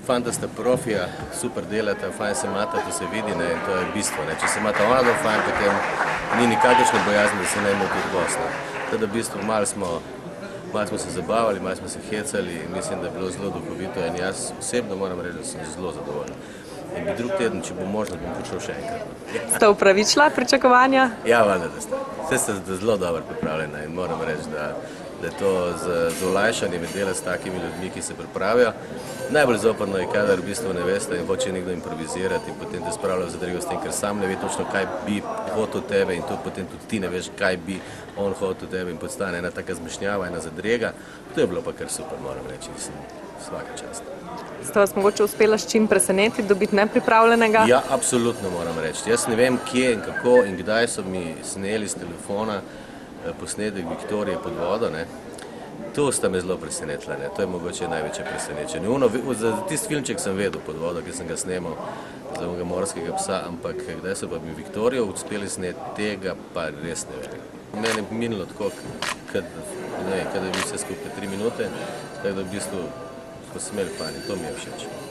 fanta sta profija, super delata, fajn se imata, to se vidi, ne, in to je bistvo. Ne. Če se imata ona dva fajn, potem ni nikakršne bojazni, da se ne imel tudi gost. Teda v bistvu malo smo se zabavali, malo smo se hecali in mislim, da je bilo zelo duhovito in jaz osebno moram reči, da sem zelo zadovoljen. In bi drug teden, če bo možno, bom prišel še enkrat. Sta upravičila pričakovanja? Ja, valjda, da sta. Vse sta zelo dobro pripravljena in moram reči, da je to z olajšanjem dela s takimi ljudmi, ki se pripravijo. Najbolj zoprno je, kadar v bistvu ne veste in hoče nekdo improvizirati in potem te spravlja v zadrego s tem, ker sam ne ve točno, kaj bi hotel tebe in to potem tudi ti ne veš, kaj bi on hotel tebe in postane ena taka zmešnjava, ena zadrega. To je bilo pa kar super, moram reči, svaka čast. Ste vas mogoče uspela s čim presenetiti, dobiti nepripravljenega? Ja, absolutno moram reči. Jaz ne vem, kje in kako in kdaj so mi sneli z telefona posnetek Viktorije pod vodo, ne. To sta me zelo presenetila, ne. To je mogoče največje presenečenje. Za tisti filmček sem vedel pod vodo, ki sem ga snemal za onega morskega psa, ampak kdaj so pa mi Viktorijo uspeli sneti, tega pa res ne vem. Mene je minilo tako, kada bi vse skupaj 3 minute, tako da v bistvu smo se imeli fajn in to mi je všeč.